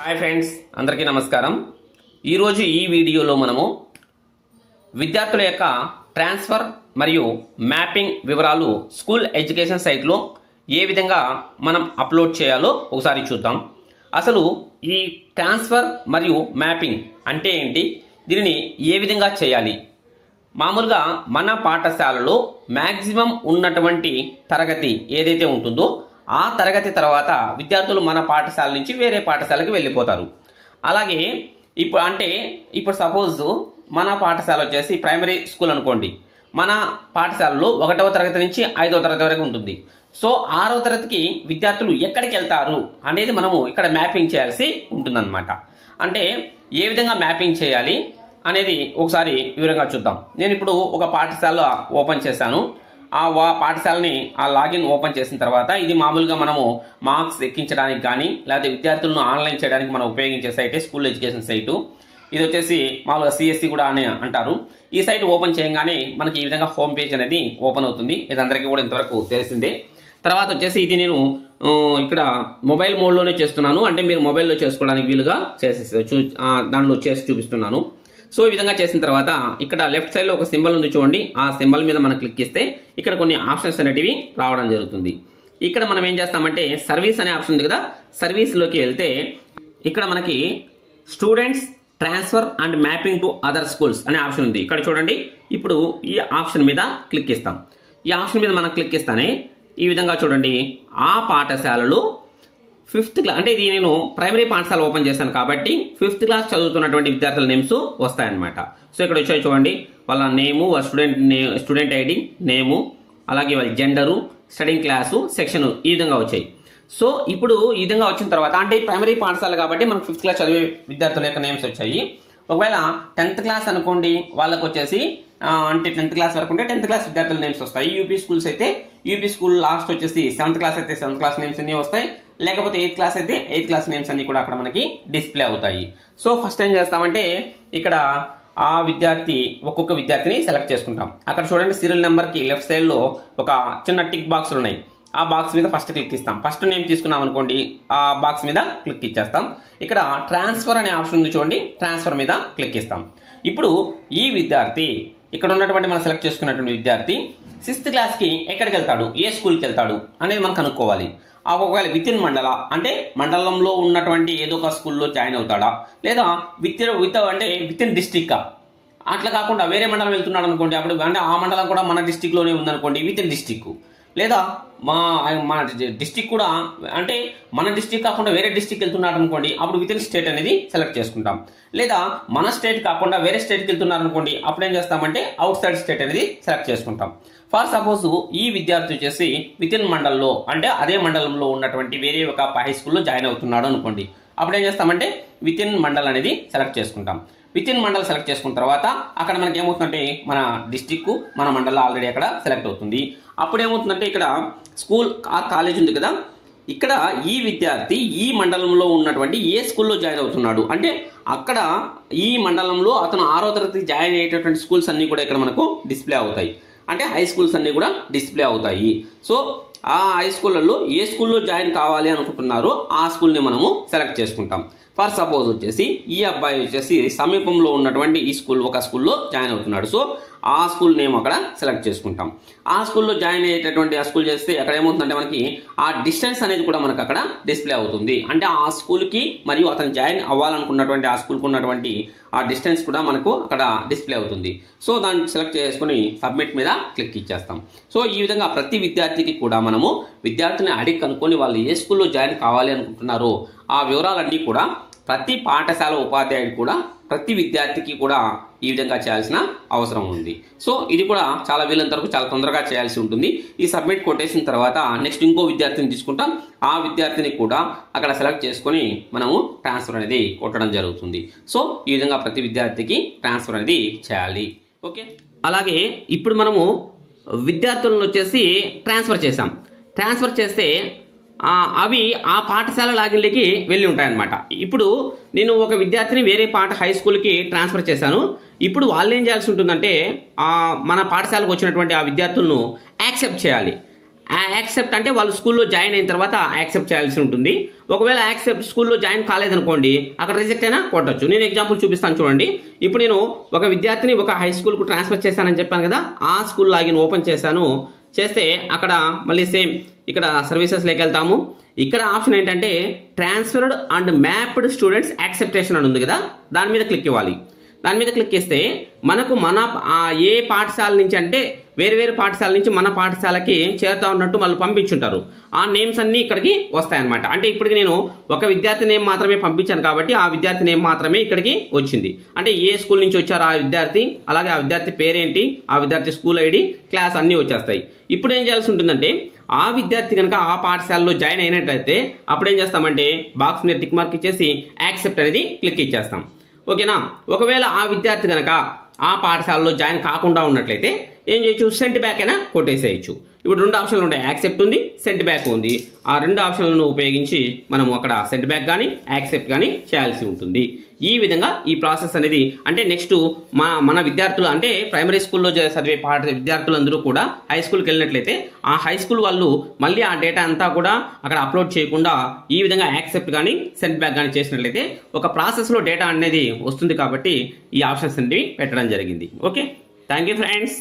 Hi friends, అందరికీ నమస్కారం. ఈరోజు ఈ వీడియోలో మనము విద్యార్థుల యొక్క ట్రాన్స్ఫర్ మరియు మ్యాపింగ్ వివరాలు స్కూల్ ఎడ్యుకేషన్ సైట్లో ఏ విధంగా మనం అప్లోడ్ చేయాలో ఒకసారి చూద్దాం. అసలు ఈ ట్రాన్స్ఫర్ మరియు మ్యాపింగ్ అంటే ఏంటి, దీనిని ఏ విధంగా చేయాలి? మామూలుగా మన పాఠశాలలో మ్యాక్సిమం ఉన్నటువంటి తరగతి ఏదైతే ఉంటుందో ఆ తరగతి తర్వాత విద్యార్థులు మన పాఠశాల నుంచి వేరే పాఠశాలకు వెళ్ళిపోతారు. అలాగే ఇప్పుడు సపోజ్ మన పాఠశాల వచ్చేసి ప్రైమరీ స్కూల్ అనుకోండి. మన పాఠశాలలో 1వ తరగతి నుంచి 5వ తరగతి వరకు ఉంటుంది. సో 6వ తరగతికి విద్యార్థులు ఎక్కడికి వెళ్తారు అనేది మనము ఇక్కడ మ్యాపింగ్ చేయాల్సి ఉంటుందన్నమాట. అంటే ఏ విధంగా మ్యాపింగ్ చేయాలి అనేది ఒకసారి వివరంగా చూద్దాం. నేను ఇప్పుడు ఒక పాఠశాల ఓపెన్ చేశాను. ఆ పాఠశాలని ఆ లాగిన్ ఓపెన్ చేసిన తర్వాత ఇది మామూలుగా మనము మార్క్స్ ఎక్కించడానికి కానీ లేకపోతే విద్యార్థులను ఆన్లైన్ చేయడానికి మనం ఉపయోగించే సైటే స్కూల్ ఎడ్యుకేషన్ సైటు. ఇది వచ్చేసి మామూలుగా సిఎస్సి కూడా అని అంటారు. ఈ సైట్ ఓపెన్ చేయగానే మనకి ఈ విధంగా హోమ్ పేజ్ అనేది ఓపెన్ అవుతుంది. ఇది అందరికీ కూడా ఇంతవరకు తెలిసిందే. తర్వాత వచ్చేసి ఇది నేను ఇక్కడ మొబైల్ మోడ్లోనే చేస్తున్నాను. అంటే మీరు మొబైల్లో చేసుకోవడానికి వీలుగా దానిలో చేసి చూపిస్తున్నాను. సో ఈ విధంగా చేసిన తర్వాత ఇక్కడ లెఫ్ట్ సైడ్లో ఒక సింబల్ ఉంది చూడండి. ఆ సింబల్ మీద మనం క్లిక్ చేస్తే ఇక్కడ కొన్ని ఆప్షన్స్ అనేటివి రావడం జరుగుతుంది. ఇక్కడ మనం ఏం చేస్తామంటే సర్వీస్ అనే ఆప్షన్ ఉంది కదా, సర్వీస్లోకి వెళ్తే ఇక్కడ మనకి students transfer and mapping to other schools అనే ఆప్షన్ ఉంది. ఇక్కడ చూడండి. ఇప్పుడు ఈ ఆప్షన్ మీద క్లిక్ ఇస్తాం. ఈ ఆప్షన్ మీద మనం క్లిక్ ఇస్తానే ఈ విధంగా చూడండి, ఆ పాఠశాలలో 5th క్లాస్, అంటే ఇది నేను ప్రైమరీ పాఠశాల ఓపెన్ చేశాను కాబట్టి 5th క్లాస్ చదువుతున్నటువంటి విద్యార్థుల నేమ్స్ వస్తాయన్నమాట. సో ఇక్కడ వచ్చాయి చూడండి, వాళ్ళ నేము, వాళ్ళ స్టూడెంట్ ఐడి, నేము, అలాగే వాళ్ళ జెండరు, స్టడింగ్ క్లాసు, సెక్షన్ ఈ విధంగా వచ్చాయి. సో ఇప్పుడు ఈ విధంగా వచ్చిన తర్వాత అంటే ప్రైమరీ పాఠశాల కాబట్టి మనకు 5th క్లాస్ చదివే విద్యార్థుల యొక్క నేమ్స్ వచ్చాయి. ఒకవేళ 10th క్లాస్ అనుకోండి, వాళ్ళకు వచ్చేసి అంటే 10th క్లాస్ వరకు ఉంటే 10th క్లాస్ విద్యార్థుల నేమ్స్ వస్తాయి. యూపీ స్కూల్స్ అయితే యూపీ స్కూల్ లాస్ట్ వచ్చేసి 7th క్లాస్ అయితే 7th క్లాస్ నేమ్స్ అన్ని వస్తాయి. లేకపోతే 8th క్లాస్ అయితే 8th క్లాస్ నేమ్స్ అన్ని కూడా అక్కడ మనకి డిస్ప్లే అవుతాయి. సో ఫస్ట్ ఏం చేస్తామంటే ఇక్కడ ఆ ఒక్కొక్క విద్యార్థిని సెలెక్ట్ చేసుకుంటాం. అక్కడ చూడండి, సీరియల్ నెంబర్కి లెఫ్ట్ సైడ్లో ఒక చిన్న టిక్ బాక్స్లు ఉన్నాయి. ఆ బాక్స్ మీద ఫస్ట్ క్లిక్ ఇస్తాం. ఫస్ట్ నేమ్ తీసుకున్నాం అనుకోండి, ఆ బాక్స్ మీద క్లిక్ ఇచ్చేస్తాం. ఇక్కడ ట్రాన్స్ఫర్ అనే ఆప్షన్ ఉంది చూడండి, ట్రాన్స్ఫర్ మీద క్లిక్ ఇస్తాం. ఇప్పుడు ఈ విద్యార్థి ఇక్కడ ఉన్నటువంటి మనం సెలెక్ట్ చేసుకున్నటువంటి విద్యార్థి 6th క్లాస్కి ఎక్కడికి వెళ్తాడు, ఏ స్కూల్కి వెళ్తాడు అనేది మనం కనుక్కోవాలి. ఒకవేళ విత్ ఇన్ మండల అంటే మండలంలో ఉన్నటువంటి ఏదో ఒక స్కూల్లో జాయిన్ అవుతాడా, లేదా విత్ ఇన్ డిస్ట్రిక్ట్, అట్లా కాకుండా వేరే మండలం వెళ్తున్నాడు అనుకోండి, అప్పుడు అంటే ఆ మండలం కూడా మన డిస్టిక్లోనే ఉందనుకోండి, విత్ ఇన్ డిస్టిక్, లేదా మన డిస్టిక్ కూడా అంటే మన డిస్టిక్ కాకుండా వేరే డిస్టిక్ వెళ్తున్నాడు అనుకోండి, అప్పుడు విత్ ఇన్ స్టేట్ అనేది సెలెక్ట్ చేసుకుంటాం. లేదా మన స్టేట్ కాకుండా వేరే స్టేట్కి వెళ్తున్నారు అనుకోండి, అప్పుడు ఏం చేస్తామంటే అవుట్ సైడ్ స్టేట్ అనేది సెలెక్ట్ చేసుకుంటాం. ఫర్ సపోజ్ ఈ విద్యార్థి వచ్చేసి విత్ ఇన్ మండల్లో అంటే అదే మండలంలో ఉన్నటువంటి వేరే ఒక హై స్కూల్లో జాయిన్ అవుతున్నాడు అనుకోండి, అప్పుడు ఏం చేస్తామంటే విత్ ఇన్ మండల్ అనేది సెలెక్ట్ చేసుకుంటాం. విత్ ఇన్ మండల్ సెలెక్ట్ చేసుకున్న తర్వాత అక్కడ మనకి ఏమవుతుందంటే మన డిస్టిక్, మన మండలం ఆల్రెడీ అక్కడ సెలెక్ట్ అవుతుంది. అప్పుడు ఏమవుతుందంటే ఇక్కడ స్కూల్ కాలేజ్ ఉంది కదా, ఇక్కడ ఈ విద్యార్థి ఈ మండలంలో ఉన్నటువంటి ఏ స్కూల్లో జాయిన్ అవుతున్నాడు అంటే అక్కడ ఈ మండలంలో అతను 6వ తరగతి జాయిన్ అయ్యేటటువంటి స్కూల్స్ అన్నీ కూడా ఇక్కడ మనకు డిస్ప్లే అవుతాయి. అంటే హై స్కూల్స్ అన్నీ కూడా డిస్ప్లే అవుతాయి. సో ఆ హై స్కూళ్ళల్లో ఏ స్కూల్లో జాయిన్ కావాలి అనుకుంటున్నారో ఆ స్కూల్ని మనము సెలెక్ట్ చేసుకుంటాం. ఫర్ సపోజ్ వచ్చేసి ఈ అబ్బాయి వచ్చేసి సమీపంలో ఉన్నటువంటి ఈ స్కూల్ ఒక స్కూల్లో జాయిన్ అవుతున్నాడు. సో ఆ స్కూల్ నేమ్ అక్కడ సెలెక్ట్ చేసుకుంటాం. ఆ స్కూల్లో జాయిన్ అయ్యేటటువంటి ఆ స్కూల్ చేస్తే అక్కడ ఏమవుతుందంటే మనకి ఆ డిస్టెన్స్ అనేది కూడా మనకు అక్కడ డిస్ప్లే అవుతుంది. అంటే ఆ స్కూల్కి మరియు అతను జాయిన్ అవ్వాలనుకున్నటువంటి ఆ స్కూల్కి ఉన్నటువంటి ఆ డిస్టెన్స్ కూడా మనకు అక్కడ డిస్ప్లే అవుతుంది. సో దాన్ని సెలెక్ట్ చేసుకుని సబ్మిట్ మీద క్లిక్ ఇచ్చేస్తాం. సో ఈ విధంగా ప్రతి విద్యార్థికి కూడా మనము విద్యార్థిని అడిగి కనుక్కొని వాళ్ళు ఏ స్కూల్లో జాయిన్ కావాలి అనుకుంటున్నారో ఆ వివరాలన్నీ కూడా ప్రతి పాఠశాల ఉపాధ్యాయుడు కూడా ప్రతి విద్యార్థికి కూడా ఈ విధంగా చేయాల్సిన అవసరం ఉంది. సో ఇది కూడా చాలా వీలంత వరకు చాలా తొందరగా చేయాల్సి ఉంటుంది. ఈ సబ్మిట్ కొట్టేసిన తర్వాత నెక్స్ట్ ఇంకో విద్యార్థిని తీసుకుంటాం. ఆ విద్యార్థిని కూడా అక్కడ సెలెక్ట్ చేసుకొని మనము ట్రాన్స్ఫర్ అనేది కొట్టడం జరుగుతుంది. సో ఈ విధంగా ప్రతి విద్యార్థికి ట్రాన్స్ఫర్ అనేది చేయాలి. ఓకే, అలాగే ఇప్పుడు మనము విద్యార్థులను వచ్చేసి ట్రాన్స్ఫర్ చేసాం. ట్రాన్స్ఫర్ చేస్తే అవి ఆ పాఠశాల లాగిన్లకి వెళ్ళి ఉంటాయన్నమాట. ఇప్పుడు నేను ఒక విద్యార్థిని వేరే హై స్కూల్కి ట్రాన్స్ఫర్ చేశాను. ఇప్పుడు వాళ్ళు ఏం చేయాల్సి ఉంటుందంటే మన పాఠశాలకు వచ్చినటువంటి ఆ విద్యార్థులను యాక్సెప్ట్ చేయాలి. యాక్సెప్ట్ అంటే వాళ్ళు స్కూల్లో జాయిన్ అయిన తర్వాత యాక్సెప్ట్ చేయాల్సి ఉంటుంది. ఒకవేళ యాక్సెప్ట్ స్కూల్లో జాయిన్ కాలేదనుకోండి, అక్కడ రిజెక్ట్ అయినా కొట్టచ్చు. నేను ఎగ్జాంపుల్ చూపిస్తాను చూడండి. ఇప్పుడు నేను ఒక విద్యార్థిని ఒక హై స్కూల్కు ట్రాన్స్ఫర్ చేశానని చెప్పాను కదా, ఆ స్కూల్ లాగిన్ ఓపెన్ చేశాను. చేస్తే అక్కడ మళ్ళీ సేమ్ ఇక్కడ సర్వీసెస్లోకి వెళ్తాము. ఇక్కడ ఆప్షన్ ఏంటంటే transferred and mapped students acceptation అని ఉంది కదా, దాని మీద క్లిక్ ఇవ్వాలి. దాని మీద క్లిక్ చేస్తే మనకు ఏ పాఠశాల నుంచి అంటే వేరు పాఠశాల నుంచి మన పాఠశాలకి చేరుతా ఉన్నట్టు వాళ్ళు పంపించుంటారు. ఆ నేమ్స్ అన్నీ ఇక్కడికి వస్తాయన్నమాట. అంటే ఇప్పటికి నేను ఒక విద్యార్థి నేమ్ మాత్రమే పంపించాను కాబట్టి ఆ విద్యార్థి నేమ్ మాత్రమే ఇక్కడికి వచ్చింది. అంటే ఏ స్కూల్ నుంచి వచ్చారో ఆ విద్యార్థి, అలాగే ఆ విద్యార్థి పేరేంటి, ఆ విద్యార్థి స్కూల్ ఐడి, క్లాస్ అన్నీ వచ్చేస్తాయి. ఇప్పుడు ఏం చేయాల్సి ఉంటుందంటే ఆ విద్యార్థి కనుక ఆ పాఠశాలలో జాయిన్ అయినట్లయితే అప్పుడు ఏం చేస్తామంటే బాక్స్ మీద టిక్ మార్క్ ఇచ్చేసి యాక్సెప్ట్ అనేది క్లిక్ ఇచ్చేస్తాం. ఓకేనా. ఒకవేళ ఆ విద్యార్థి కనుక ఆ పాఠశాలలో జాయిన్ కాకుండా ఉన్నట్లయితే ఏం చేయొచ్చు, సెంట్ బ్యాక్ అయినా కొట్టేసేయచ్చు. ఇప్పుడు 2 ఆప్షన్లు ఉంటాయి, యాక్సెప్ట్ ఉంది, సెంట్ బ్యాక్ ఉంది. ఆ 2 ఆప్షన్లను ఉపయోగించి మనం అక్కడ సెంట్ బ్యాక్ కానీ యాక్సెప్ట్ కానీ చేయాల్సి ఉంటుంది. ఈ విధంగా ఈ ప్రాసెస్ అనేది అంటే నెక్స్ట్ మన విద్యార్థులు అంటే ప్రైమరీ స్కూల్లో చదివే విద్యార్థులందరూ కూడా హై స్కూల్కి వెళ్ళినట్లయితే ఆ హై స్కూల్ వాళ్ళు మళ్ళీ ఆ డేటా అంతా కూడా అక్కడ అప్లోడ్ చేయకుండా ఈ విధంగా యాక్సెప్ట్ కానీ సెంట్ బ్యాక్ కానీ చేసినట్లయితే ఒక ప్రాసెస్లో డేటా అనేది వస్తుంది. కాబట్టి ఈ ఆప్షన్స్ అనేవి పెట్టడం జరిగింది. Okay, thank you friends.